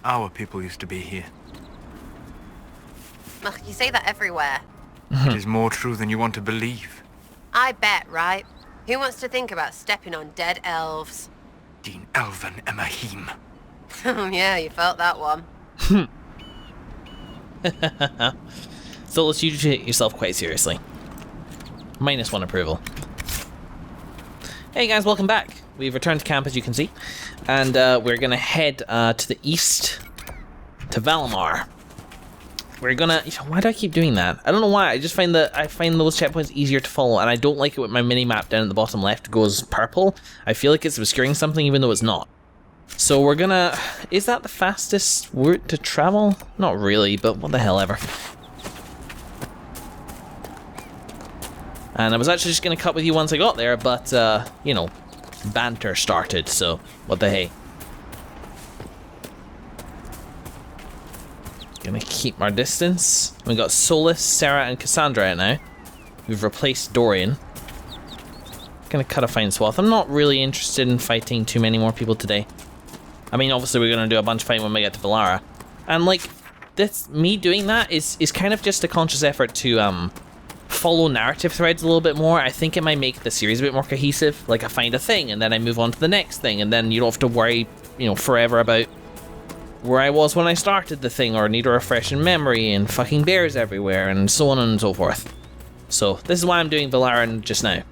Our people used to be here. Ugh, you say that everywhere. It is more true than you want to believe. I bet, right? Who wants to think about stepping on dead elves? Din Elven Emahim. Oh yeah, you felt that one. Solus, you take yourself quite seriously. -1 approval. Hey guys, welcome back. We've returned to camp, as you can see. And we're going to head to the east, to Valimar. We're gonna... Why do I keep doing that? I don't know why. I just find that I find those checkpoints easier to follow, and I don't like it when my mini-map down at the bottom left goes purple. I feel like it's obscuring something even though it's not. So we're gonna... Is that the fastest route to travel? Not really, but what the hell ever. And I was actually just gonna cut with you once I got there, but, you know, banter started, so what the hey. Gonna keep our distance. We got Solus, Sarah, and Cassandra out now. We've replaced Dorian. Gonna cut a fine swath. I'm not really interested in fighting too many more people today. I mean, obviously we're gonna do a bunch of fighting when we get to Valara. And like, this, me doing that is kind of just a conscious effort to follow narrative threads a little bit more. I think it might make the series a bit more cohesive. Like I find a thing and then I move on to the next thing, and then you don't have to worry, you know, forever about where I was when I started the thing, or need a refresh in memory, and fucking bears everywhere, and so on and so forth. So, this is why I'm doing Valaran just now.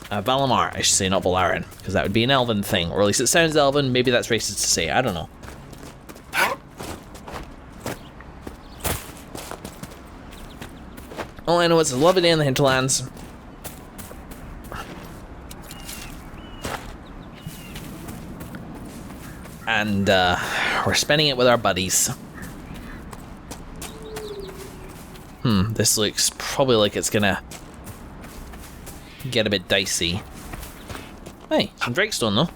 Valimar, I should say, not Valaran, because that would be an elven thing, or at least it sounds elven, maybe that's racist to say, I don't know. All I know is it's a lovely day in the hinterlands. And we're spending it with our buddies. This looks probably like it's gonna get a bit dicey. Hey, some Drakestone though.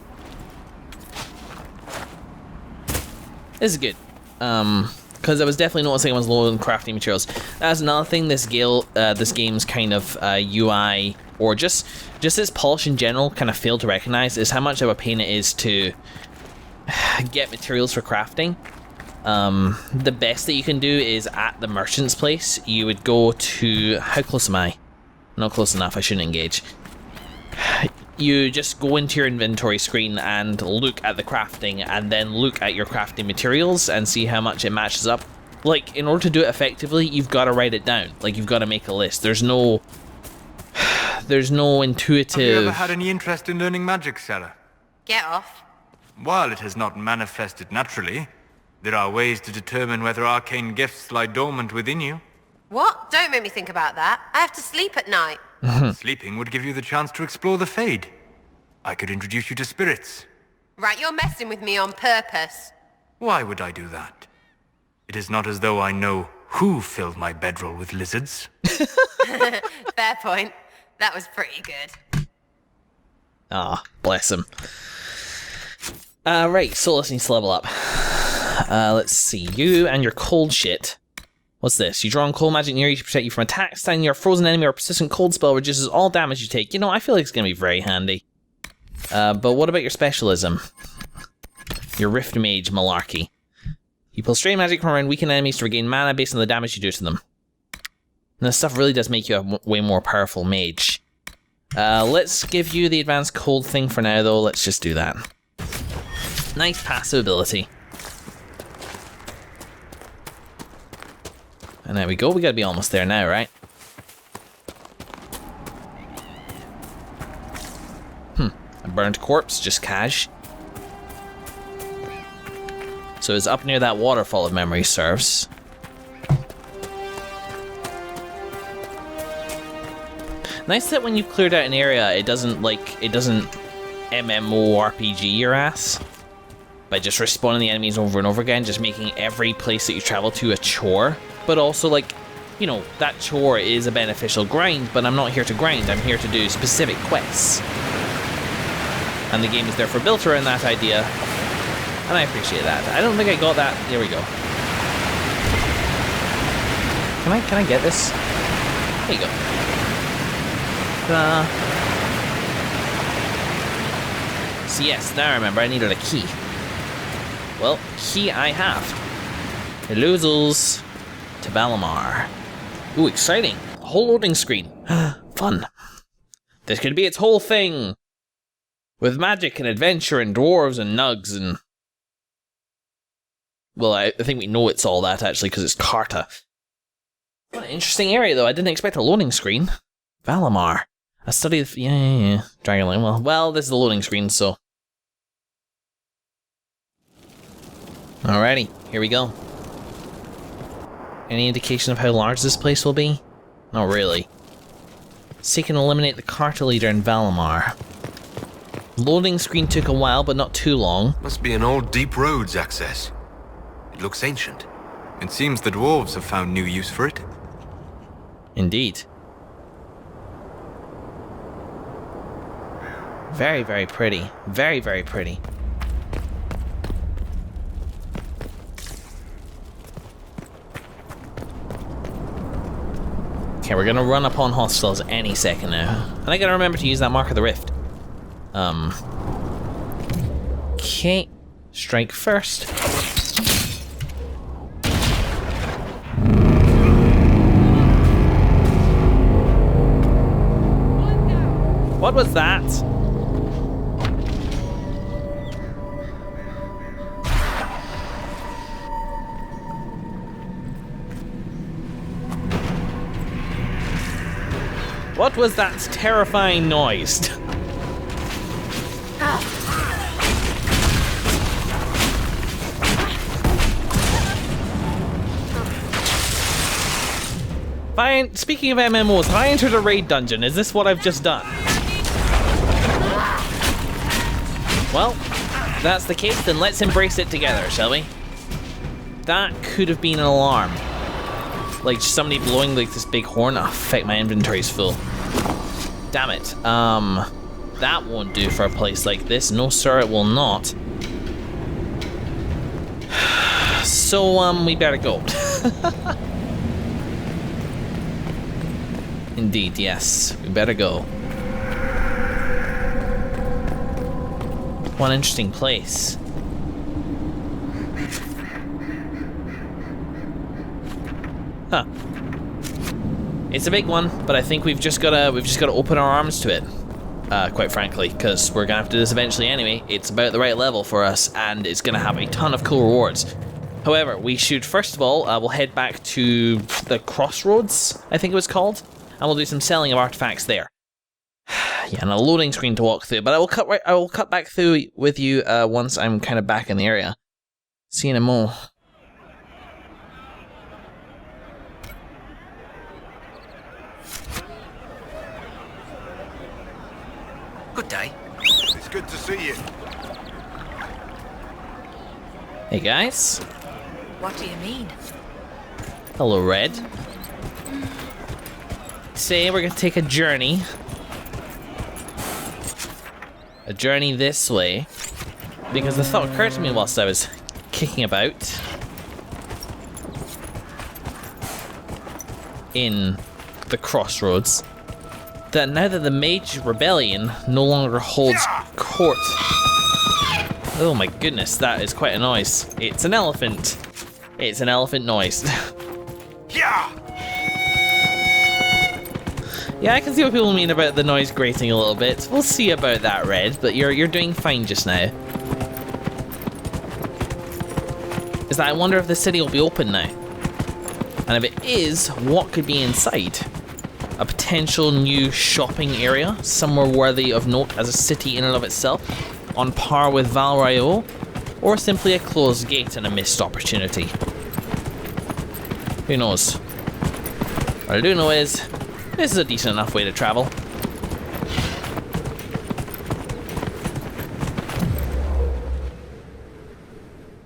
This is good. Because I was definitely noticing I was low on crafting materials. That's another thing this game's kind of UI, or just its polish in general, kind of failed to recognize, is how much of a pain it is to get materials for crafting. The best that you can do is at the merchant's place. You would go to... How close am I? Not close enough, I shouldn't engage. You just go into your inventory screen and look at the crafting, and then look at your crafting materials and see how much it matches up. Like, in order to do it effectively, you've got to write it down. Like, you've got to make a list. There's no intuitive... Have you ever had any interest in learning magic, Sarah? Get off. While it has not manifested naturally, there are ways to determine whether arcane gifts lie dormant within you. What? Don't make me think about that. I have to sleep at night. Sleeping would give you the chance to explore the Fade. I could introduce you to spirits. Right, you're messing with me on purpose. Why would I do that? It is not as though I know who filled my bedroll with lizards. Fair point. That was pretty good. Ah, bless him. Right, Solus needs to level up. Let's see. You and your cold shit. What's this? You draw on cold magic near you to protect you from attacks. Standing near a frozen enemy or a persistent cold spell reduces all damage you take. You know, I feel like it's going to be very handy. But what about your specialism? Your Rift Mage malarkey. You pull stray magic from around weakened enemies to regain mana based on the damage you do to them. And this stuff really does make you a way more powerful mage. Let's give you the advanced cold thing for now, though. Let's just do that. Nice passive ability. And there we go, we gotta be almost there now, right? A burnt corpse, just cash. So it's up near that waterfall if memory serves. Nice that when you've cleared out an area, it doesn't MMORPG your ass by just respawning the enemies over and over again, just making every place that you travel to a chore. But also, like, you know, that chore is a beneficial grind, but I'm not here to grind, I'm here to do specific quests. And the game is therefore built around that idea, and I appreciate that. I don't think I got that. There we go. Can I get this? There you go. So yes, now I remember I needed a key. Well, key I have. Losels to Valamar. Ooh, exciting. A whole loading screen. Fun. This could be its whole thing. With magic and adventure and dwarves and nugs and... Well, I think we know it's all that, actually, because it's Carta. What an interesting area, though. I didn't expect a loading screen. Valamar. A study of... Yeah. Dragonline. Well, this is the loading screen, so... Alrighty, here we go. Any indication of how large this place will be? Not really. Seek and eliminate the Carta leader in Valamar. Loading screen took a while, but not too long. Must be an old deep roads access. It looks ancient. It seems the dwarves have found new use for it. Indeed. Very, very pretty. Very, very pretty. Okay, we're gonna run upon hostiles any second now. And I gotta remember to use that Mark of the Rift. Okay. Strike first. What was that? What was that terrifying noise? Fine. Speaking of MMOs, have I entered a raid dungeon? Is this what I've just done? Well, if that's the case, then let's embrace it together, shall we? That could have been an alarm. Like somebody blowing like this big horn. Oh, fuck, my inventory's full. Damn it. That won't do for a place like this. No, sir, it will not. So, we better go. Indeed, yes. We better go. One interesting place. Huh. It's a big one, but I think we've just gotta open our arms to it. Quite frankly, because we're gonna have to do this eventually anyway. It's about the right level for us, and it's gonna have a ton of cool rewards. However, we should first of all, we'll head back to the Crossroads, I think it was called, and we'll do some selling of artifacts there. Yeah, and a loading screen to walk through, but I will cut back through with you once I'm kind of back in the area. See you in a mo. Good day. It's good to see you. Hey guys. What do you mean? Hello, Red. Today we're gonna take a journey. A journey this way. Because the thought occurred to me whilst I was kicking about in the Crossroads, that now that the Mage Rebellion no longer holds court... Oh my goodness, that is quite a noise. It's an elephant. It's an elephant noise. Yeah. Yeah, I can see what people mean about the noise grating a little bit. We'll see about that, Red, but you're doing fine just now. Is that I wonder if the city will be open now. And if it is, what could be inside? A potential new shopping area, somewhere worthy of note as a city in and of itself, on par with Val Royeaux, or simply a closed gate and a missed opportunity. Who knows? What I do know is, this is a decent enough way to travel.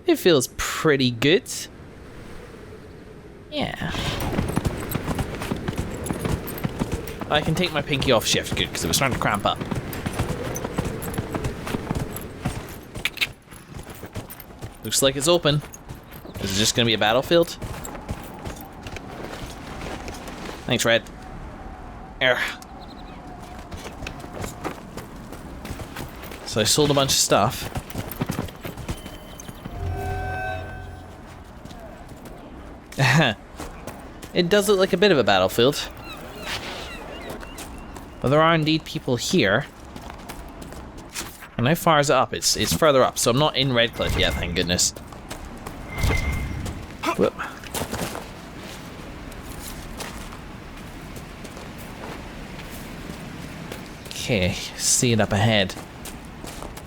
It feels pretty good. Yeah. I can take my pinky off shift, good, because it was starting to cramp up. Looks like it's open. Is it just going to be a battlefield? Thanks, Red. Err. So I sold a bunch of stuff. It does look like a bit of a battlefield. But there are indeed people here. And how far is it up? It's further up, so I'm not in Redcliffe yet, thank goodness. Whoop. Okay, see it up ahead.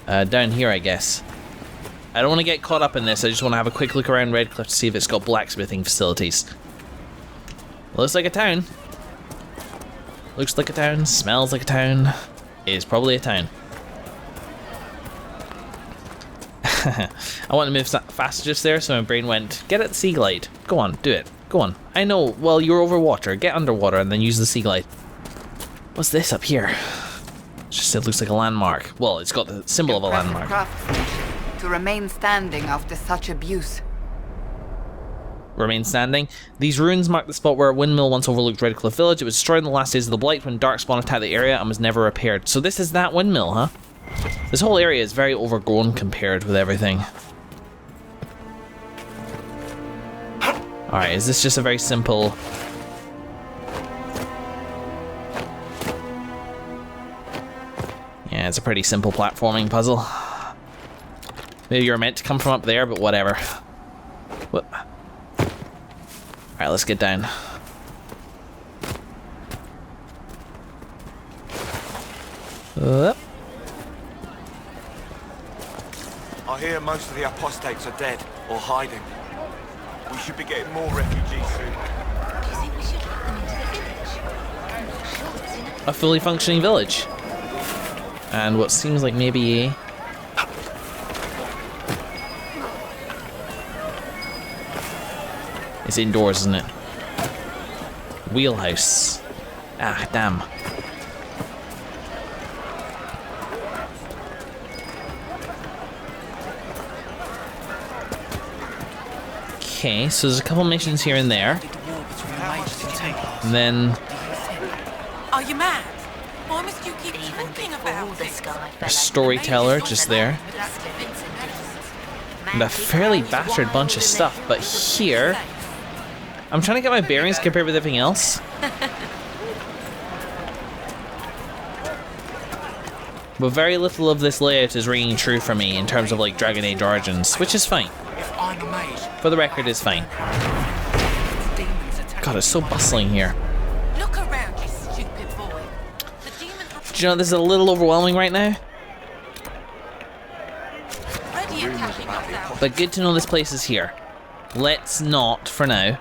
Down here, I guess. I don't want to get caught up in this, I just want to have a quick look around Redcliffe to see if it's got blacksmithing facilities. Looks like a town. Looks like a town, smells like a town. Is probably a town. I want to move faster just there, so my brain went, get at the sea glide. Go on, do it. Go on. I know, well, you're over water. Get underwater and then use the sea glide. What's this up here? It looks like a landmark. Well, it's got the symbol of a landmark. To remain standing after such abuse. Remain standing. These ruins mark the spot where a windmill once overlooked Redcliffe Village. It was destroyed in the last days of the Blight when Darkspawn attacked the area and was never repaired. So this is that windmill, huh? This whole area is very overgrown compared with everything. Alright, is this just a very simple... Yeah, it's a pretty simple platforming puzzle. Maybe you're meant to come from up there, but whatever. Whoop. Alright, let's get down. Whoop. I hear most of the apostates are dead or hiding. We should be getting more refugees soon. Do you think we should let them into the village? I'm not sure it's enough. A fully functioning village. And what seems like maybe a... It's indoors, isn't it? Wheelhouse. Ah, damn. Okay, so there's a couple missions here and there. And then... Are you mad? Why must you keep talking about it? a storyteller just there. And a fairly battered bunch of stuff, but here... I'm trying to get my bearings compared with everything else. But very little of this layout is ringing true for me in terms of like Dragon Age Origins, which is fine. For the record, it's fine. God, it's so bustling here. Look around, you stupid boy. The demon Do you know this is a little overwhelming right now? already attacking us out. But good to know this place is here. Let's not, for now.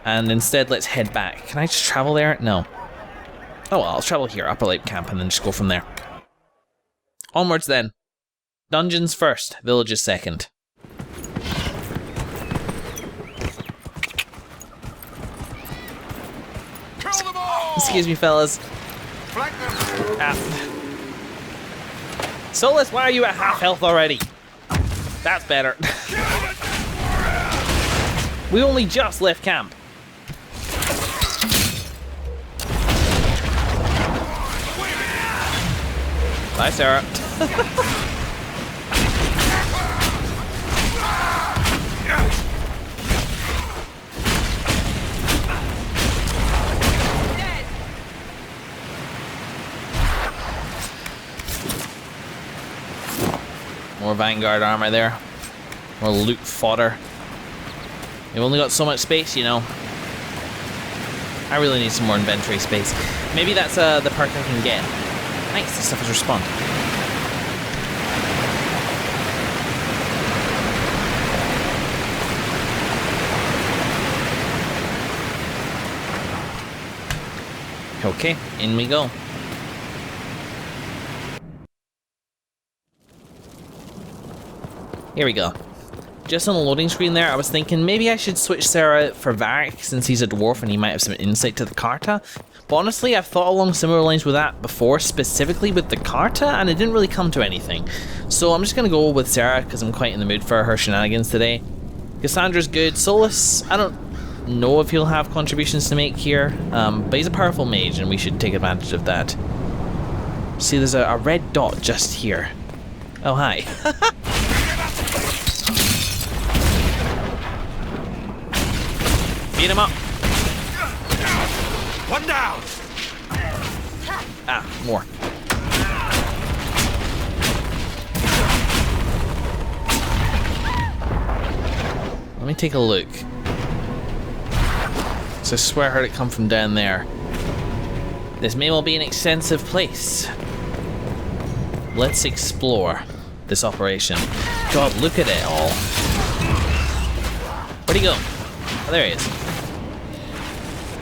And instead, let's head back. Can I just travel there? No. Oh well, I'll travel here, Upper Lake Camp, and then just go from there. Onwards then. Dungeons first, villages second. Excuse me, fellas. Solus, why are you at half health already? That's better. We only just left camp. Bye, Sarah. More Vanguard armor there. More loot fodder. We've only got so much space, you know. I really need some more inventory space. Maybe that's the perk I can get. Nice, this stuff is respawned. Okay, in we go. Here we go. Just on the loading screen there, I was thinking maybe I should switch Sarah for Varric since he's a dwarf and he might have some insight to the Carta. But honestly, I've thought along similar lines with that before, specifically with the Carta, and it didn't really come to anything. So I'm just going to go with Sarah because I'm quite in the mood for her shenanigans today. Cassandra's good. Solus, I don't know if he'll have contributions to make here, but he's a powerful mage and we should take advantage of that. See, there's a red dot just here. Oh, hi. Beat him up. One down! Ah, more. Let me take a look. So I swear I heard it come from down there. This may well be an extensive place. Let's explore this operation. God, look at it all. Where'd he go? Oh, there he is.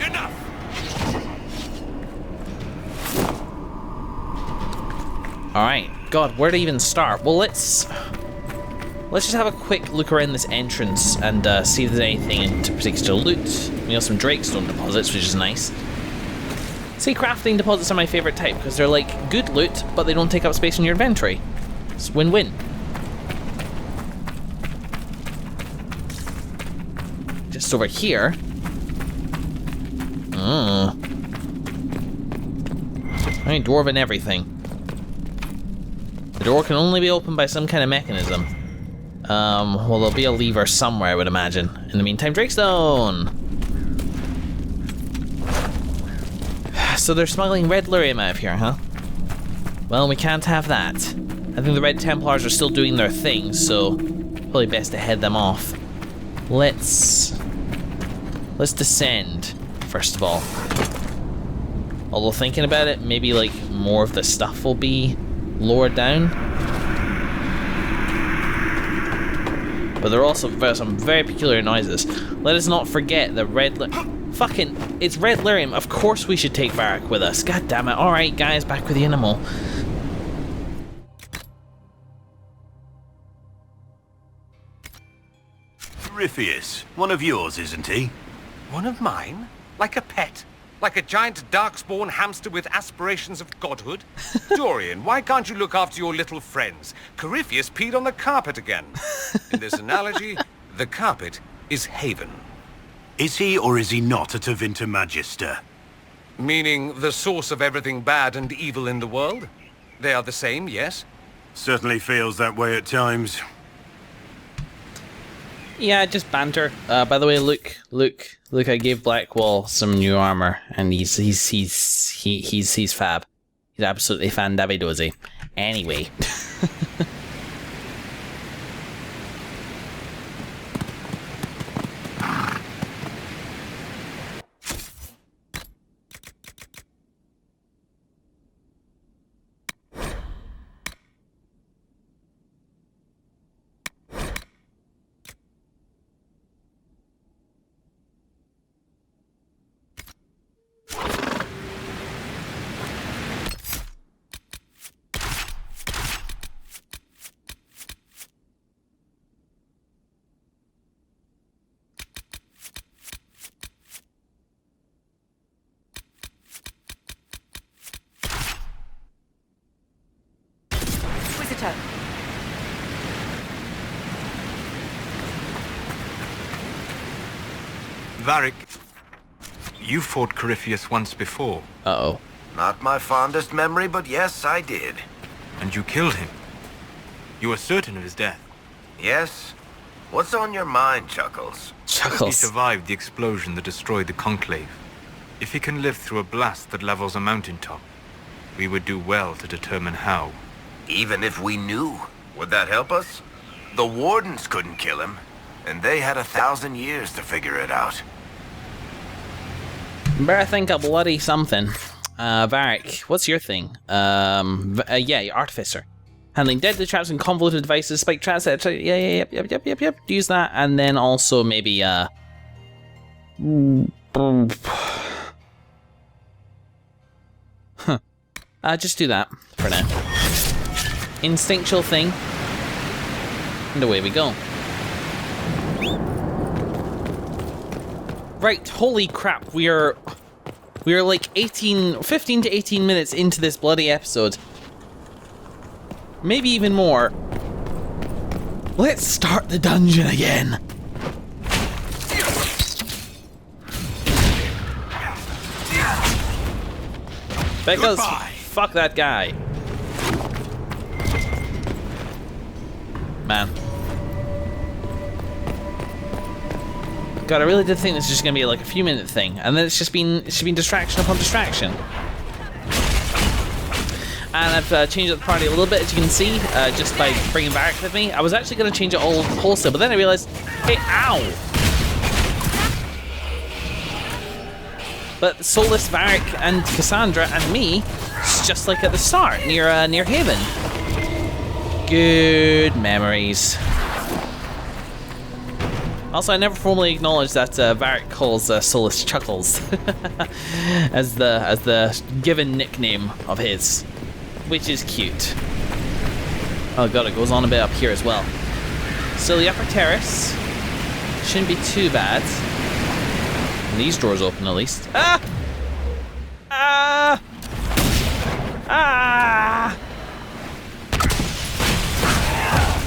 Enough! Alright. God, where to even start? Well, let's just have a quick look around this entrance and see if there's anything in particular loot. We got some Drakestone deposits, which is nice. See, crafting deposits are my favourite type because they're like good loot, but they don't take up space in your inventory. It's win-win. Just over here. I mean, dwarven everything. The door can only be opened by some kind of mechanism. Well, there'll be a lever somewhere, I would imagine. In the meantime, Drakestone! So they're smuggling red lyrium out of here, huh? Well, we can't have that. I think the Red Templars are still doing their thing, so probably best to head them off. Let's descend, first of all. Although thinking about it, maybe like more of the stuff will be lowered down. But there are also some very peculiar noises. Let us not forget the red fucking, it's red lyrium. Of course we should take Varric with us. God damn it. Alright guys, back with the animal. Corypheus, one of yours, isn't he? One of mine? Like a pet? Like a giant darkspawn hamster with aspirations of godhood? Dorian, why can't you look after your little friends? Corypheus peed on the carpet again. In this analogy, the carpet is Haven. Is he or is he not a Tevinter Magister? Meaning the source of everything bad and evil in the world? They are the same, yes? Certainly feels that way at times. Yeah, just banter. By the way, look, I gave Blackwall some new armor, and he's fab. He's absolutely fan-dabby-dozy. Anyway. Inquisitor. Varric, you fought Corypheus once before. Uh-oh. Not my fondest memory, but yes, I did. And you killed him. You were certain of his death. Yes? What's on your mind, Chuckles? He Chuckles. survived the explosion that destroyed the Conclave. If he can live through a blast that levels a mountaintop, we would do well to determine how. Even if we knew, would that help us? The Wardens couldn't kill him, and they had 1,000 years to figure it out. Better think a bloody something. Varric, what's your thing? Yeah, Artificer. Handling deadly traps and convoluted devices, spike traps, yep. Use that, and then also maybe, just do that for now. Instinctual thing. And away we go. Right, holy crap, we are like 15 to 18 minutes into this bloody episode. Maybe even more. Let's start the dungeon again. Because fuck that guy. Man. God, I really did think this was just gonna be like a few minute thing, and then it's just been distraction upon distraction. And I've changed up the party a little bit, as you can see, just by bringing Varric with me. I was actually going to change it all wholesale, but then I realized, hey, ow! But Solus, Varric, and Cassandra, and me, it's just like at the start, near Haven. Good memories. Also, I never formally acknowledged that Varric calls Solus Chuckles as the given nickname of his. Which is cute. Oh god, it goes on a bit up here as well. So the upper terrace shouldn't be too bad. And these doors open at least. Ah! Ah! Ah!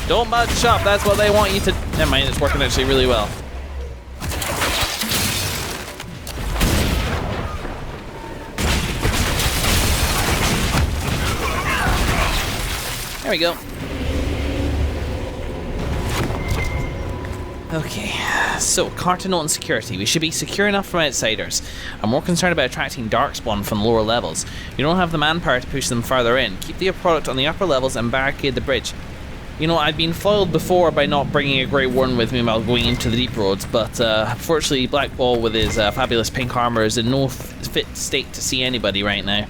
Don't bunch up, that's what they want you to... Never mind, it's working actually really well. There we go. Okay, so Cartanote and security. We should be secure enough from outsiders. I'm more concerned about attracting Darkspawn from lower levels. You don't have the manpower to push them further in. Keep the product on the upper levels and barricade the bridge. You know, I've been foiled before by not bringing a Grey Warden with me while going into the deep roads, but unfortunately Blackwall with his fabulous pink armor is in no fit state to see anybody right now.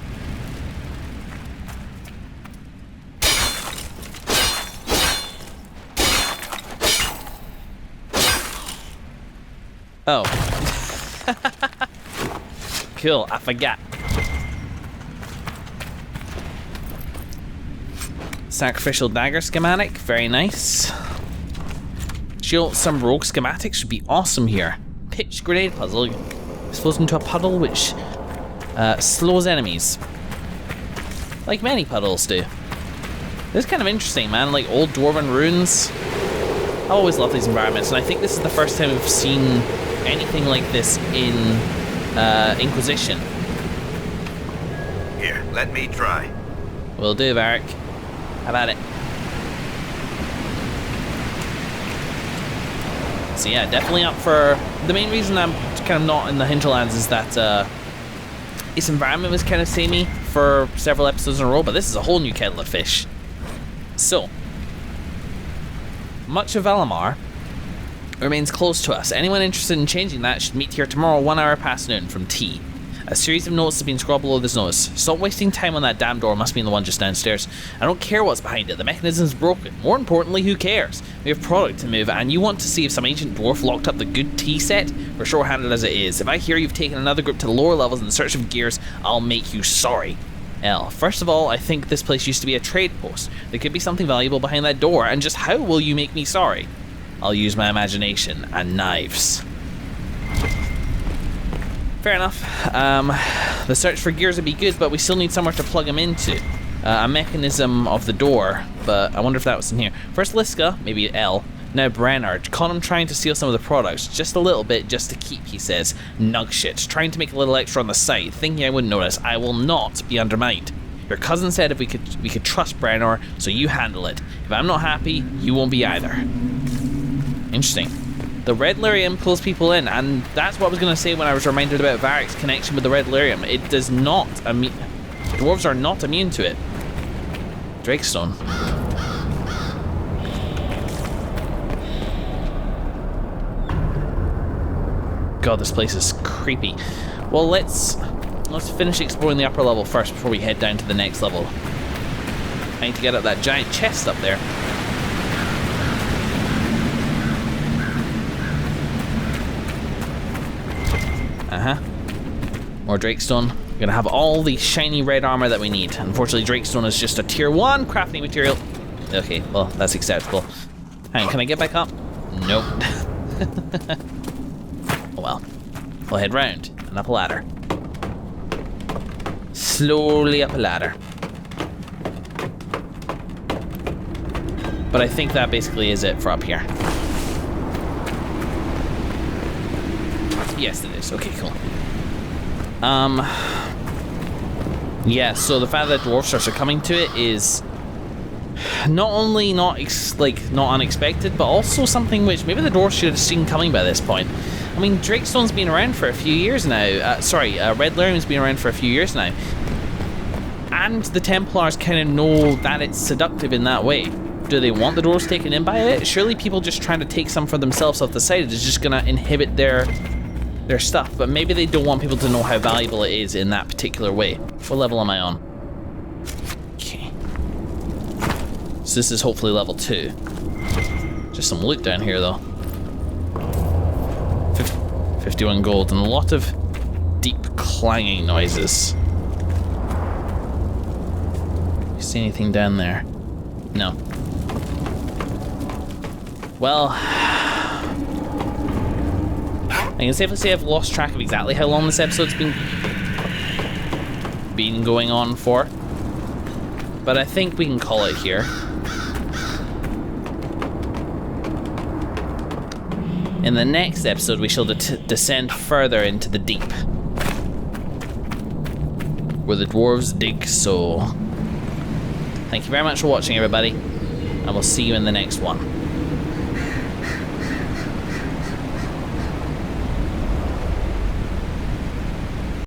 Oh. Cool, I forgot. Sacrificial dagger schematic, very nice. Some rogue schematics should be awesome here. Pitch grenade puzzle. Explodes into a puddle which slows enemies. Like many puddles do. This is kind of interesting, man. Like old dwarven ruins. I always love these environments, and I think this is the first time we've seen anything like this in Inquisition. Here, let me try. Will do, Varric. How about it? So yeah, definitely up for... The main reason I'm kind of not in the hinterlands is that this environment was kind of samey for several episodes in a row, but this is a whole new kettle of fish. So, much of Valamar remains close to us. Anyone interested in changing that should meet here tomorrow 1 hour past noon from T. A series of notes have been scrawled below this notice. Stop wasting time on that damn door, must be the one just downstairs. I don't care what's behind it, the mechanism's broken. More importantly, who cares? We have product to move, and you want to see if some ancient dwarf locked up the good tea set? We're short-handed as it is. If I hear you've taken another group to the lower levels in search of gears, I'll make you sorry. L. First of all, I think this place used to be a trade post. There could be something valuable behind that door, and just how will you make me sorry? I'll use my imagination and knives. Fair enough. The search for gears would be good, but we still need somewhere to plug them into. A mechanism of the door, but I wonder if that was in here. First Liska, maybe L. Now Brenner. Caught him trying to steal some of the products. Just a little bit, just to keep, he says. Nug shit. Trying to make a little extra on the side. Thinking I wouldn't notice. I will not be undermined. Your cousin said if we could trust Brenner, so you handle it. If I'm not happy, you won't be either. Interesting. The Red Lyrium pulls people in, and that's what I was going to say when I was reminded about Varric's connection with the Red Lyrium. It does not dwarves are not immune to it. Drakestone. God, this place is creepy. Well, let's finish exploring the upper level first before we head down to the next level. I need to get up that giant chest up there. More Drakestone. We're gonna have all the shiny red armor that we need. Unfortunately, Drakestone is just a tier 1 crafting material. Okay, well, that's acceptable. Hang on, can I get back up? Nope. Oh well. We'll head round and up a ladder. Slowly up a ladder. But I think that basically is it for up here. Yes, it is. Okay, cool. Yeah, so the fact that dwarf starts are coming to it is not only not unexpected, but also something which maybe the dwarves should have seen coming by this point. I mean, Drakestone's been around for a few years now. Red Lyrium's been around for a few years now. And the Templars kind of know that it's seductive in that way. Do they want the dwarves taken in by it? Surely people just trying to take some for themselves off the side is just gonna inhibit their stuff. But maybe they don't want people to know how valuable it is in that particular way. What level am I on? Okay. So this is hopefully level 2. Just some loot down here though. 51 gold and a lot of deep clanging noises. You see anything down there? No. Well, I can safely say I've lost track of exactly how long this episode's been going on for, but I think we can call it here. In the next episode, we shall descend further into the deep, where the dwarves dig so. Thank you very much for watching, everybody, and we'll see you in the next one.